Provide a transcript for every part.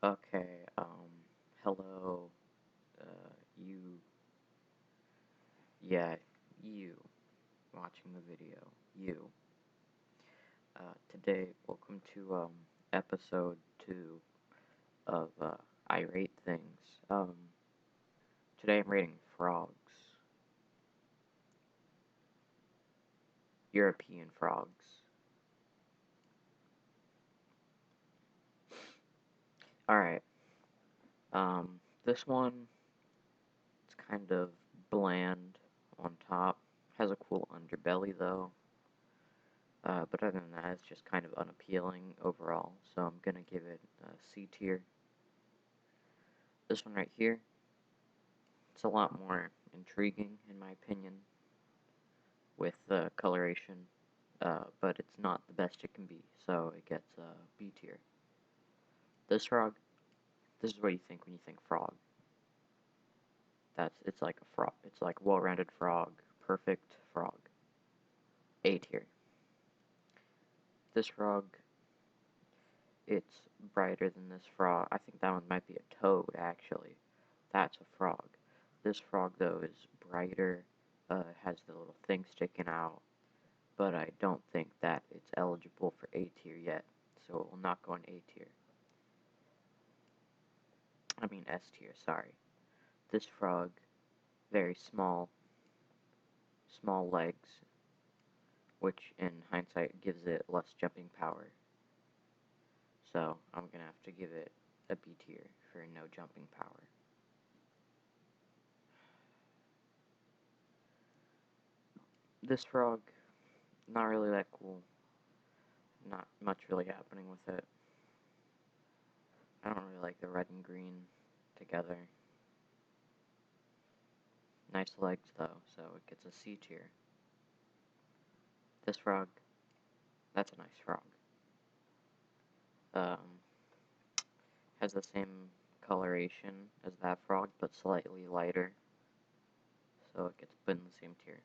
Okay, hello, you, yeah, you, watching the video, you. Today, welcome to, episode 2 of, I Rate Things. Today I'm rating frogs. European frogs. Alright, this one, it's kind of bland on top. Has a cool underbelly, though. But other than that, it's just kind of unappealing overall, so I'm gonna give it a C tier. This one right here, it's a lot more intriguing, in my opinion, with the coloration, but it's not the best it can be, so it gets a B tier. This frog, this is what you think when you think frog. It's like a frog, it's like well-rounded frog, perfect frog. A tier. This frog, it's brighter than this frog. I think that one might be a toad, actually. That's a frog. This frog, though, is brighter, has the little thing sticking out, but I don't think that it's eligible for A tier yet, so it will not go in A tier. I mean S tier, sorry. This frog, very small, small legs, which in hindsight gives it less jumping power. So I'm gonna have to give it a B tier for no jumping power. This frog, not really that cool. Not much really happening with it. I don't really like the red and green together. Nice legs though, so it gets a C tier. This frog, that's a nice frog. Um, has the same coloration as that frog, but slightly lighter, so it gets put in the same tier.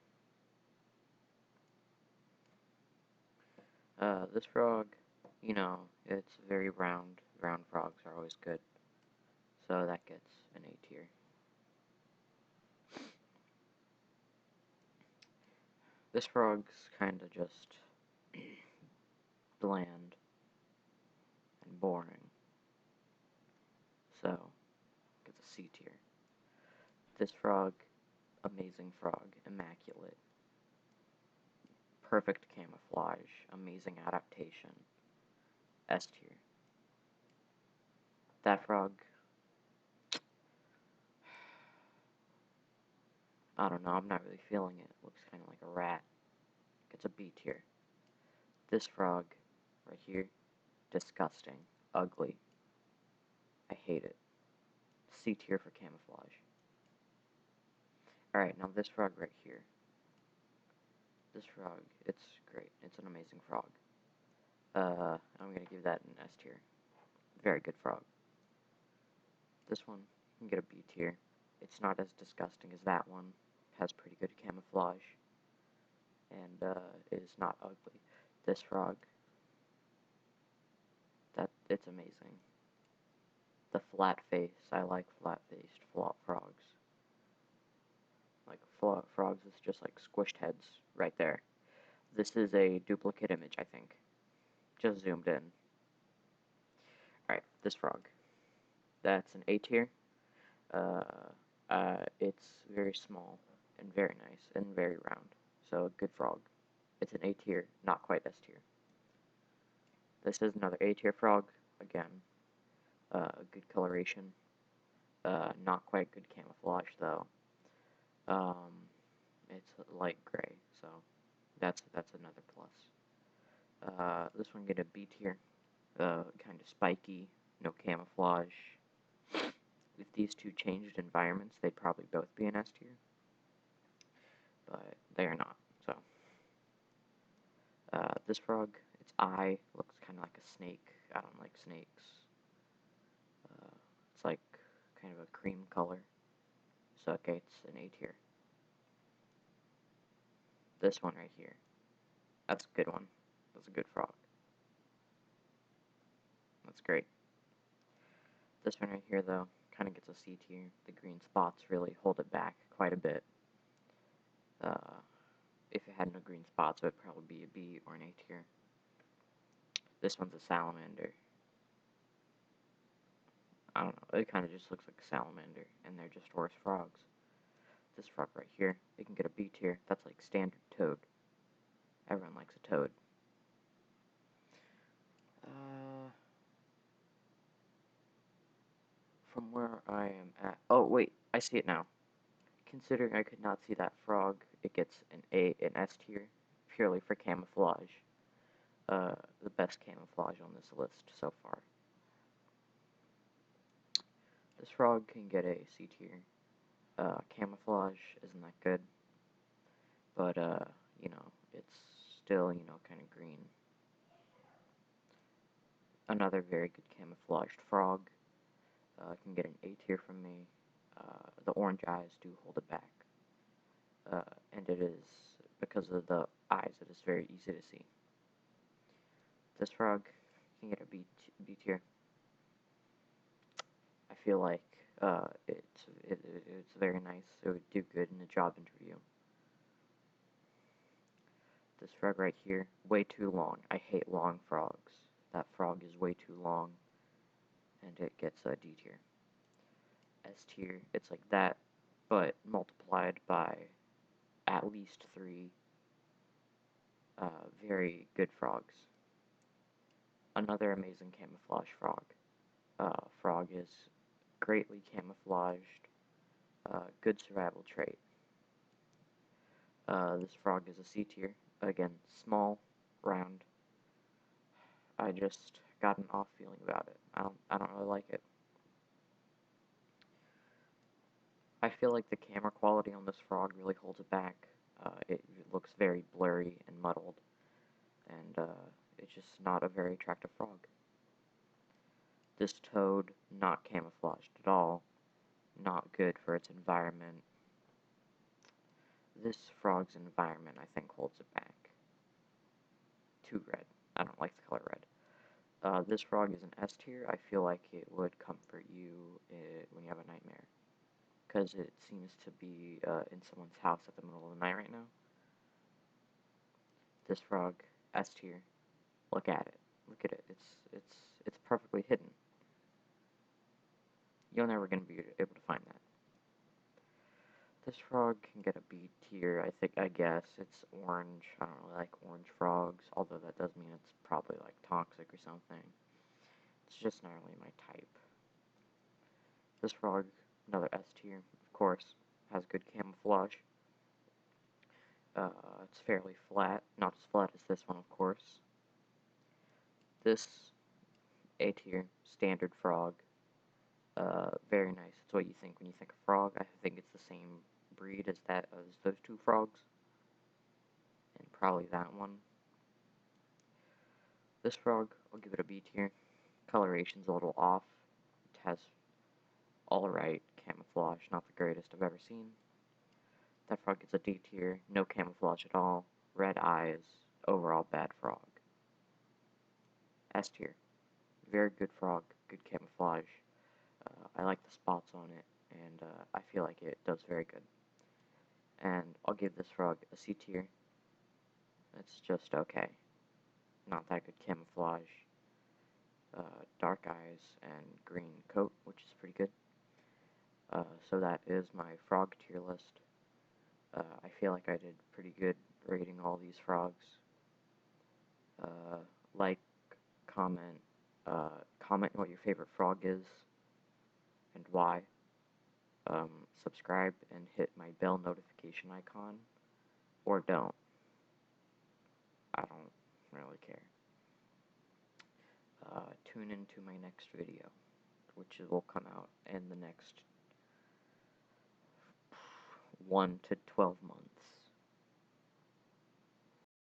This frog, it's very round. Round frogs are always good, so that gets an A tier. This frog's kinda just bland and boring, so it gets a C tier. This frog, amazing frog, immaculate. Perfect camouflage, amazing adaptation, S tier. That frog, I don't know, I'm not really feeling it. Looks kind of like a rat. Gets a B tier. This frog, right here, disgusting, ugly. I hate it. C tier for camouflage. Alright, now this frog right here. This frog, it's great. It's an amazing frog. I'm gonna give that an S tier. Very good frog. This one can get a B tier. It's not as disgusting as that one. Has pretty good camouflage. And is not ugly. This frog, it's amazing. The flat face, I like flat-faced frogs. Like frogs with just like squished heads right there. This is a duplicate image, I think. Just zoomed in. Alright, this frog. That's an A tier. It's very small and very nice and very round. So, good frog. It's an A tier, not quite S tier. This is another A tier frog. Again, good coloration. Not quite good camouflage though. Um, it's light gray, so that's another plus. This one get a B tier. Kind of spiky, no camouflage. If these two changed environments, they'd probably both be an S tier, but they are not. So, this frog, its eye looks kind of like a snake. I don't like snakes. It's like kind of a cream color, so it gets an A tier. This one right here, that's a good one. That's a good frog. That's great. This one right here, though, kind of gets a C tier. The green spots really hold it back quite a bit. If it had no green spots, it would probably be a B or an A tier. This one's a salamander. I don't know, it kind of just looks like a salamander, and they're just worse frogs. This frog right here, it can get a B tier. That's like standard toad. Everyone likes a toad. From where I am at... Oh, wait, I see it now. Considering I could not see that frog, it gets an S tier, purely for camouflage. The best camouflage on this list so far. This frog can get a C tier. Camouflage isn't that good, but, you know, it's still, you know, kind of green. Another very good camouflaged frog. Can get an A tier from me. The orange eyes do hold it back. And it is, because of the eyes, it is very easy to see. This frog can get a B tier. I feel like it's very nice. It would do good in a job interview. This frog right here, way too long. I hate long frogs. That frog is way too long, and it gets a D tier. S tier, it's like that, but multiplied by at least 3 very good frogs. Another amazing camouflage frog. Frog is greatly camouflaged, good survival trait. This frog is a C tier. Again, small, round. I just got an off feeling about it. I don't really like it. I feel like the camera quality on this frog really holds it back. It looks very blurry and muddled, and it's just not a very attractive frog. This toad, not camouflaged at all, not good for its environment. This frog's environment, I think, holds it back. Too red. I don't like the color red. This frog is an S tier. I feel like it would comfort you when you have a nightmare, because it seems to be in someone's house at the middle of the night right now. This frog, S tier. Look at it. Look at it. It's perfectly hidden. You're never going to be able to find that. This frog can get a B tier, I guess. It's orange. I don't really like orange frogs, although that does mean it's probably like toxic or something. It's just not really my type. This frog, another S tier, of course, has good camouflage. It's fairly flat, not as flat as this one, of course. This, A tier, standard frog. Very nice. It's what you think when you think of frog. I think it's the same breed as those two frogs. And probably that one. This frog, I'll give it a B tier. Coloration's a little off. It has alright camouflage, not the greatest I've ever seen. That frog gets a D tier, no camouflage at all, red eyes, overall bad frog. S tier, very good frog, good camouflage. I like the spots on it, and I feel like it does very good. And I'll give this frog a C tier. It's just okay. Not that good camouflage. Dark eyes and green coat, which is pretty good. So that is my frog tier list. I feel like I did pretty good rating all these frogs. Like, comment, comment what your favorite frog is and why. Subscribe and hit my bell notification icon, or don't. I don't really care. Tune into my next video, which will come out in the next 1 to 12 months.